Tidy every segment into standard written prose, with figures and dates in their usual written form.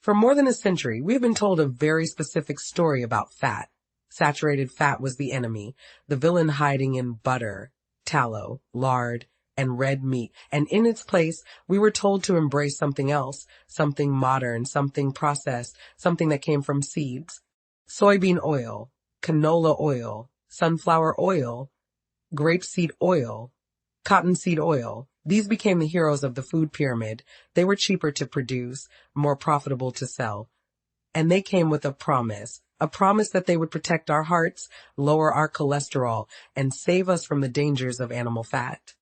For more than a century, we have been told a very specific story about fat. Saturated fat was the enemy, the villain hiding in butter, tallow, lard, and red meat. And in its place, we were told to embrace something else, something modern, something processed, something that came from seeds. Soybean oil, canola oil, sunflower oil, grapeseed oil, cottonseed oil. These became the heroes of the food pyramid. They were cheaper to produce, more profitable to sell. And they came with a promise that they would protect our hearts, lower our cholesterol, and save us from the dangers of animal fat.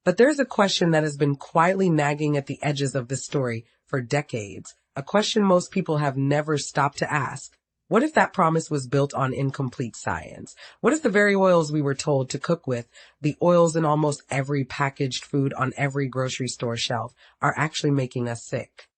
But there's a question that has been quietly nagging at the edges of this story for decades, a question most people have never stopped to ask. What if that promise was built on incomplete science? What if the very oils we were told to cook with, the oils in almost every packaged food on every grocery store shelf, are actually making us sick?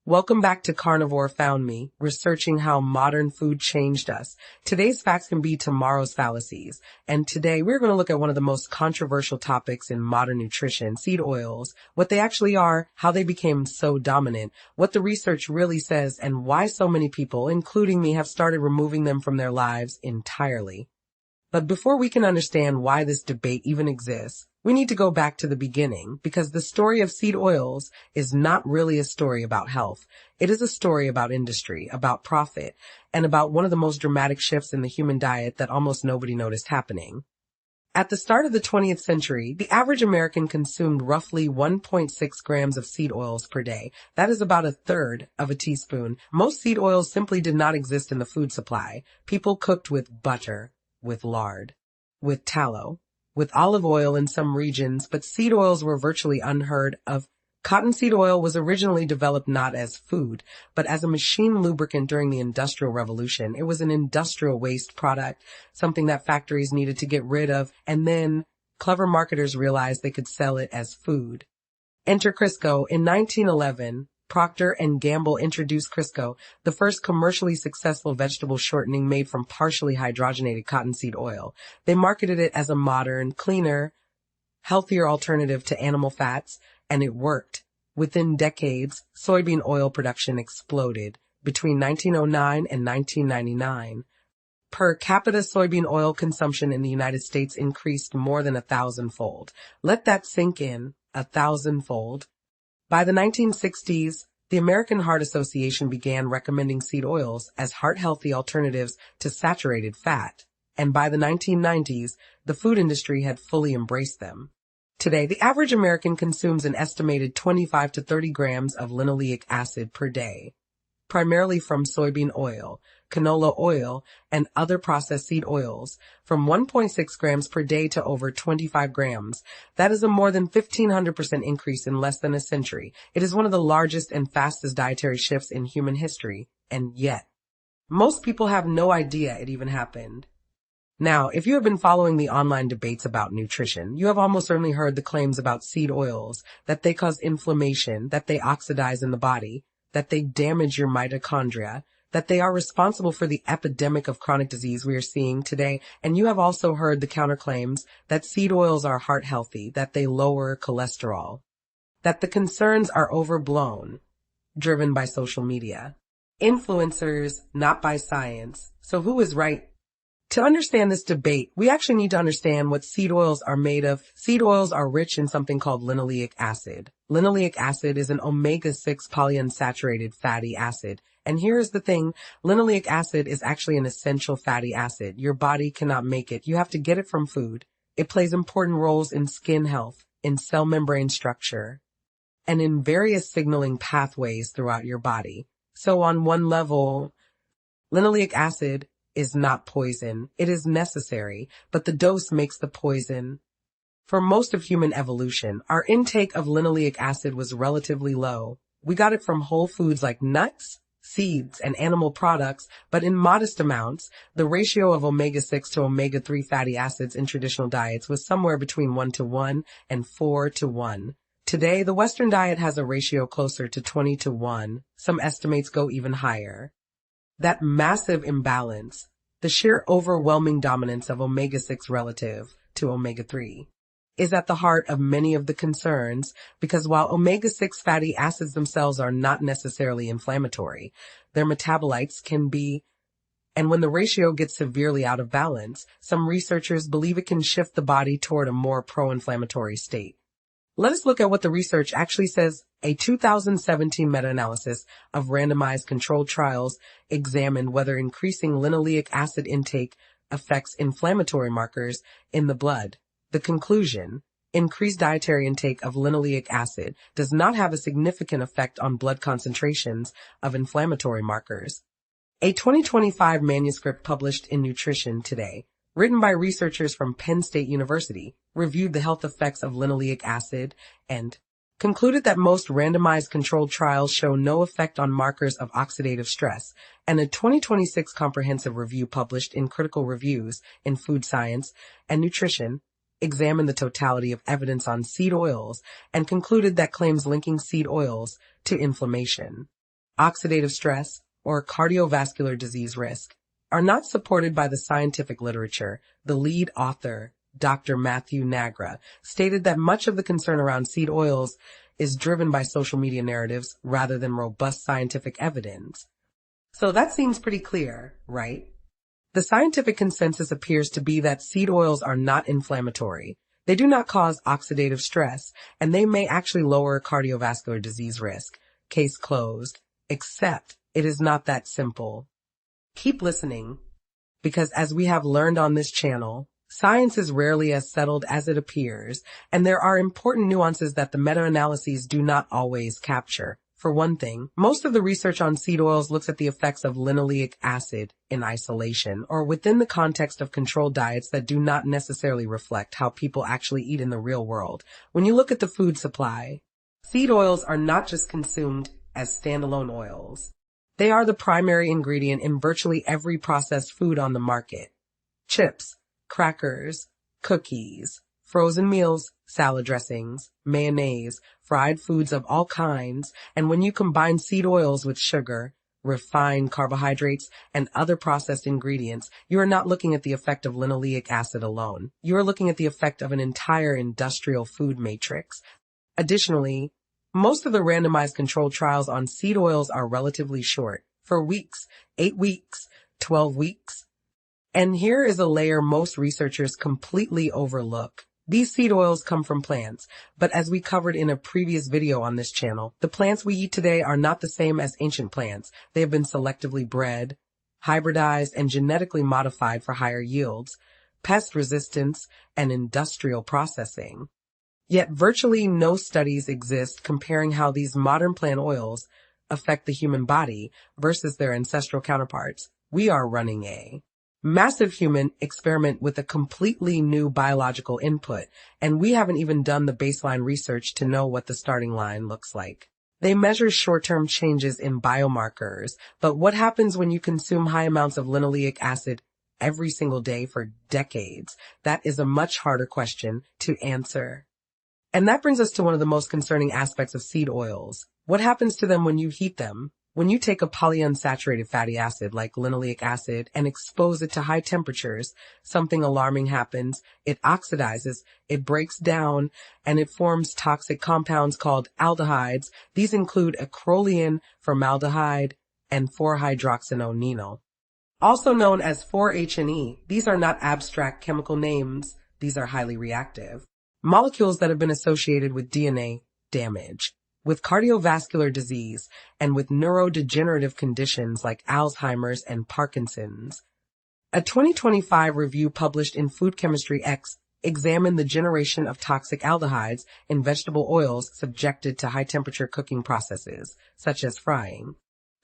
Welcome back to Carnivore Found Me, researching how modern food changed us. Today's facts can be tomorrow's fallacies. And today we're going to look at one of the most controversial topics in modern nutrition, seed oils, what they actually are, how they became so dominant, what the research really says, and why so many people, including me, have started removing them from their lives entirely. But before we can understand why this debate even exists, we need to go back to the beginning, because the story of seed oils is not really a story about health. It is a story about industry, about profit, and about one of the most dramatic shifts in the human diet that almost nobody noticed happening. At the start of the 20th century, the average American consumed roughly 1.6 grams of seed oils per day. That is about a third of a teaspoon. Most seed oils simply did not exist in the food supply. People cooked with butter, with lard, with tallow, with olive oil in some regions, but seed oils were virtually unheard of. Cottonseed oil was originally developed not as food, but as a machine lubricant during the Industrial Revolution. It was an industrial waste product, something that factories needed to get rid of, and then clever marketers realized they could sell it as food. Enter Crisco. In 1911, Procter & Gamble introduced Crisco, the first commercially successful vegetable shortening made from partially hydrogenated cottonseed oil. They marketed it as a modern, cleaner, healthier alternative to animal fats, and it worked. Within decades, soybean oil production exploded. Between 1909 and 1999, per capita soybean oil consumption in the United States increased more than 1,000-fold. Let that sink in, 1,000-fold. By the 1960s, the American Heart Association began recommending seed oils as heart-healthy alternatives to saturated fat, and by the 1990s, the food industry had fully embraced them. Today, the average American consumes an estimated 25 to 30 grams of linoleic acid per day, primarily from soybean oil, canola oil, and other processed seed oils, from 1.6 grams per day to over 25 grams. That is a more than 1,500% increase in less than a century. It is one of the largest and fastest dietary shifts in human history, and yet, most people have no idea it even happened. Now, if you have been following the online debates about nutrition, you have almost certainly heard the claims about seed oils, that they cause inflammation, that they oxidize in the body, that they damage your mitochondria, that they are responsible for the epidemic of chronic disease we are seeing today. And you have also heard the counterclaims that seed oils are heart healthy, that they lower cholesterol, that the concerns are overblown, driven by social media, influencers, not by science. So who is right? To understand this debate, we actually need to understand what seed oils are made of. Seed oils are rich in something called linoleic acid. Linoleic acid is an omega-6 polyunsaturated fatty acid. And here's the thing, linoleic acid is actually an essential fatty acid. Your body cannot make it. You have to get it from food. It plays important roles in skin health, in cell membrane structure, and in various signaling pathways throughout your body. So on one level, linoleic acid is not poison. It is necessary, but the dose makes the poison. For most of human evolution, our intake of linoleic acid was relatively low. We got it from whole foods like nuts, seeds, and animal products, but in modest amounts. The ratio of omega-6 to omega-3 fatty acids in traditional diets was somewhere between 1:1 and 4:1. Today, the Western diet has a ratio closer to 20:1. Some estimates go even higher. That massive imbalance, the sheer overwhelming dominance of omega-6 relative to omega-3, is at the heart of many of the concerns because while omega-6 fatty acids themselves are not necessarily inflammatory, their metabolites can be, and when the ratio gets severely out of balance, some researchers believe it can shift the body toward a more pro-inflammatory state. Let us look at what the research actually says. A 2017 meta-analysis of randomized controlled trials examined whether increasing linoleic acid intake affects inflammatory markers in the blood. The conclusion: increased dietary intake of linoleic acid does not have a significant effect on blood concentrations of inflammatory markers. A 2025 manuscript published in Nutrition Today, written by researchers from Penn State University, reviewed the health effects of linoleic acid and concluded that most randomized controlled trials show no effect on markers of oxidative stress, and a 2026 comprehensive review published in Critical Reviews in Food Science and Nutrition examined the totality of evidence on seed oils and concluded that claims linking seed oils to inflammation, oxidative stress, or cardiovascular disease risk are not supported by the scientific literature. The lead author, Dr. Matthew Nagra, stated that much of the concern around seed oils is driven by social media narratives rather than robust scientific evidence. So that seems pretty clear, right? The scientific consensus appears to be that seed oils are not inflammatory. They do not cause oxidative stress, and they may actually lower cardiovascular disease risk. Case closed. Except it is not that simple. Keep listening, because as we have learned on this channel, science is rarely as settled as it appears, and there are important nuances that the meta-analyses do not always capture. For one thing, most of the research on seed oils looks at the effects of linoleic acid in isolation or within the context of controlled diets that do not necessarily reflect how people actually eat in the real world. When you look at the food supply, seed oils are not just consumed as standalone oils. They are the primary ingredient in virtually every processed food on the market. Chips, crackers, cookies, frozen meals, salad dressings, mayonnaise, fried foods of all kinds, and when you combine seed oils with sugar, refined carbohydrates, and other processed ingredients, you are not looking at the effect of linoleic acid alone. You are looking at the effect of an entire industrial food matrix. Additionally, most of the randomized controlled trials on seed oils are relatively short, for weeks, 8 weeks, 12 weeks. And here is a layer most researchers completely overlook. These seed oils come from plants, but as we covered in a previous video on this channel, the plants we eat today are not the same as ancient plants. They have been selectively bred, hybridized, and genetically modified for higher yields, pest resistance, and industrial processing. Yet virtually no studies exist comparing how these modern plant oils affect the human body versus their ancestral counterparts. We are running a massive human experiment with a completely new biological input, and we haven't even done the baseline research to know what the starting line looks like. They measure short-term changes in biomarkers, but what happens when you consume high amounts of linoleic acid every single day for decades? That is a much harder question to answer. And that brings us to one of the most concerning aspects of seed oils. What happens to them when you heat them? When you take a polyunsaturated fatty acid like linoleic acid and expose it to high temperatures, something alarming happens. It oxidizes, it breaks down, and it forms toxic compounds called aldehydes. These include acrolein, formaldehyde, and 4-hydroxynonenal, also known as 4-HNE. These are not abstract chemical names. These are highly reactive molecules that have been associated with DNA damage, with cardiovascular disease, and with neurodegenerative conditions like Alzheimer's and Parkinson's. A 2025 review published in Food Chemistry X examined the generation of toxic aldehydes in vegetable oils subjected to high-temperature cooking processes, such as frying.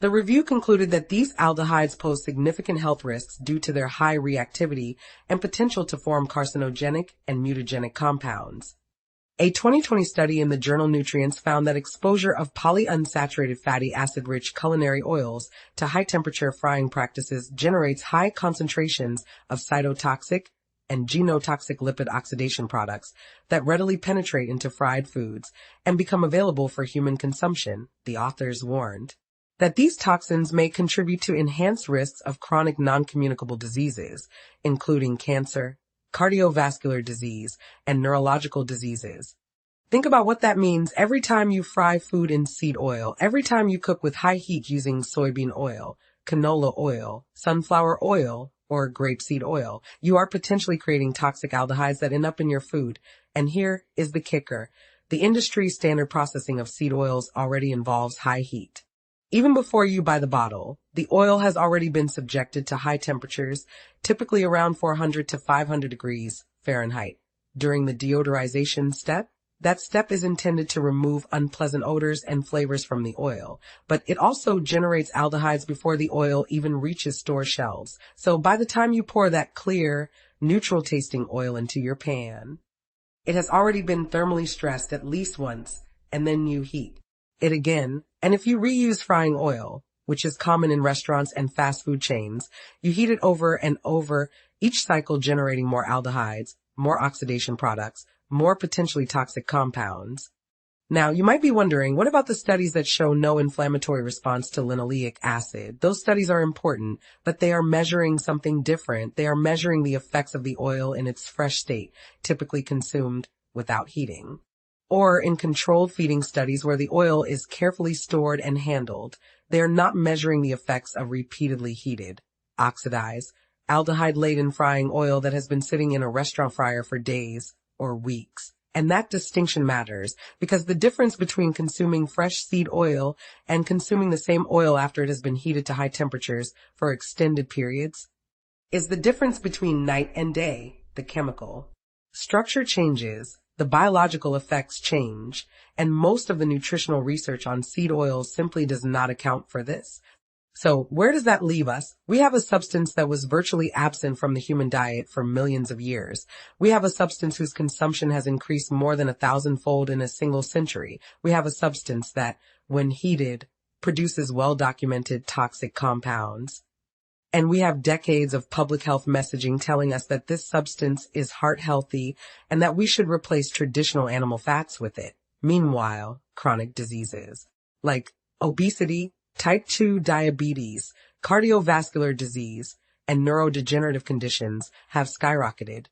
The review concluded that these aldehydes pose significant health risks due to their high reactivity and potential to form carcinogenic and mutagenic compounds. A 2020 study in the journal Nutrients found that exposure of polyunsaturated fatty acid-rich culinary oils to high-temperature frying practices generates high concentrations of cytotoxic and genotoxic lipid oxidation products that readily penetrate into fried foods and become available for human consumption, the authors warned. That these toxins may contribute to enhanced risks of chronic non-communicable diseases, including cancer, cardiovascular disease, and neurological diseases. Think about what that means every time you fry food in seed oil, every time you cook with high heat using soybean oil, canola oil, sunflower oil, or grapeseed oil. You are potentially creating toxic aldehydes that end up in your food. And here is the kicker. The industry standard processing of seed oils already involves high heat. Even before you buy the bottle, the oil has already been subjected to high temperatures, typically around 400 to 500 degrees Fahrenheit. During the deodorization step, that step is intended to remove unpleasant odors and flavors from the oil, but it also generates aldehydes before the oil even reaches store shelves. So by the time you pour that clear, neutral-tasting oil into your pan, it has already been thermally stressed at least once, and then you heat it again. And if you reuse frying oil, which is common in restaurants and fast food chains, you heat it over and over, each cycle generating more aldehydes, more oxidation products, more potentially toxic compounds. Now, you might be wondering, what about the studies that show no inflammatory response to linoleic acid? Those studies are important, but they are measuring something different. They are measuring the effects of the oil in its fresh state, typically consumed without heating. Or in controlled feeding studies where the oil is carefully stored and handled. They are not measuring the effects of repeatedly heated, oxidized, aldehyde-laden frying oil that has been sitting in a restaurant fryer for days or weeks. And that distinction matters because the difference between consuming fresh seed oil and consuming the same oil after it has been heated to high temperatures for extended periods is the difference between night and day. The chemical structure changes, the biological effects change, and most of the nutritional research on seed oils simply does not account for this. So where does that leave us? We have a substance that was virtually absent from the human diet for millions of years. We have a substance whose consumption has increased more than 1,000-fold in a single century. We have a substance that, when heated, produces well-documented toxic compounds. And we have decades of public health messaging telling us that this substance is heart healthy and that we should replace traditional animal fats with it. Meanwhile, chronic diseases like obesity, type 2 diabetes, cardiovascular disease, and neurodegenerative conditions have skyrocketed.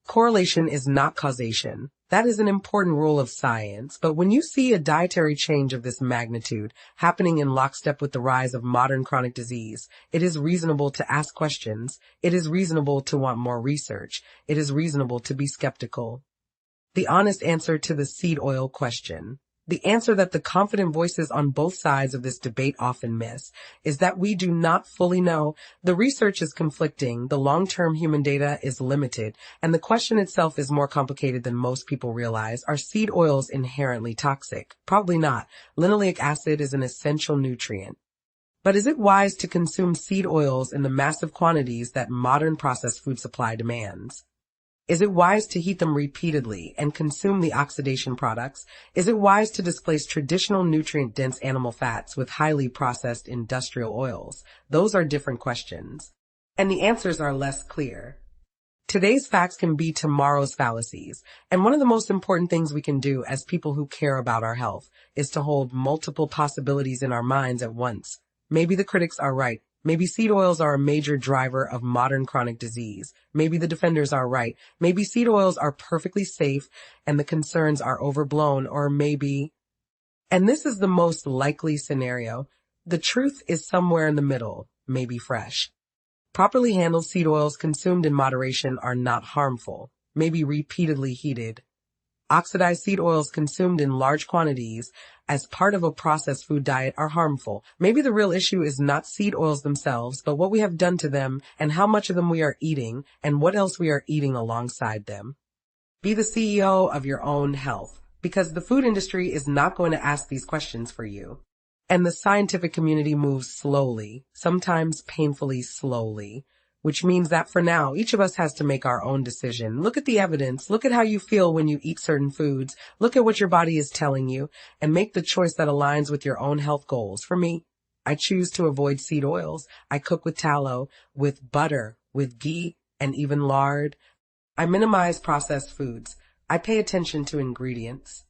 Correlation is not causation. That is an important rule of science, but when you see a dietary change of this magnitude happening in lockstep with the rise of modern chronic disease, it is reasonable to ask questions. It is reasonable to want more research. It is reasonable to be skeptical. The honest answer to the seed oil question, the answer that the confident voices on both sides of this debate often miss, is that we do not fully know. The research is conflicting, the long-term human data is limited, and the question itself is more complicated than most people realize. Are seed oils inherently toxic? Probably not. Linoleic acid is an essential nutrient. But is it wise to consume seed oils in the massive quantities that modern processed food supply demands? Is it wise to heat them repeatedly and consume the oxidation products? Is it wise to displace traditional nutrient-dense animal fats with highly processed industrial oils? Those are different questions. And the answers are less clear. Today's facts can be tomorrow's fallacies. And one of the most important things we can do as people who care about our health is to hold multiple possibilities in our minds at once. Maybe the critics are right. Maybe seed oils are a major driver of modern chronic disease. Maybe the defenders are right. Maybe seed oils are perfectly safe and the concerns are overblown, or maybe, and this is the most likely scenario, the truth is somewhere in the middle, maybe fresh. Properly handled seed oils consumed in moderation are not harmful, maybe repeatedly heated. Oxidized seed oils consumed in large quantities as part of a processed food diet are harmful. Maybe the real issue is not seed oils themselves, but what we have done to them and how much of them we are eating and what else we are eating alongside them. Be the CEO of your own health, because the food industry is not going to ask these questions for you. And the scientific community moves slowly, sometimes painfully slowly, which means that for now, each of us has to make our own decision. Look at the evidence. Look at how you feel when you eat certain foods. Look at what your body is telling you and make the choice that aligns with your own health goals. For me, I choose to avoid seed oils. I cook with tallow, with butter, with ghee, and even lard. I minimize processed foods. I pay attention to ingredients.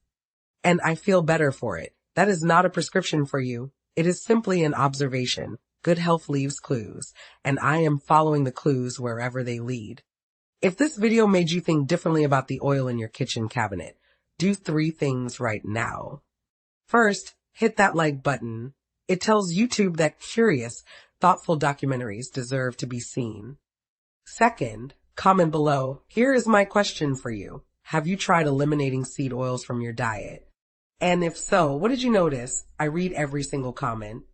And I feel better for it. That is not a prescription for you. It is simply an observation. Good health leaves clues, and I am following the clues wherever they lead. If this video made you think differently about the oil in your kitchen cabinet, do 3 things right now. First, hit that like button. It tells YouTube that curious, thoughtful documentaries deserve to be seen. Second, comment below. Here is my question for you. Have you tried eliminating seed oils from your diet? And if so, what did you notice? I read every single comment.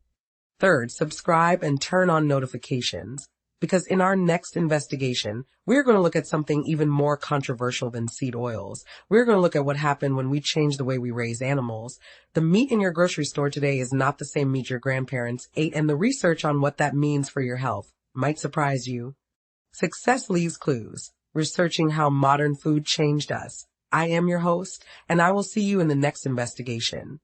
Third, subscribe and turn on notifications, because in our next investigation, we're going to look at something even more controversial than seed oils. We're going to look at what happened when we changed the way we raise animals. The meat in your grocery store today is not the same meat your grandparents ate, and the research on what that means for your health might surprise you. Success leaves clues. Researching how modern food changed us. I am your host, and I will see you in the next investigation.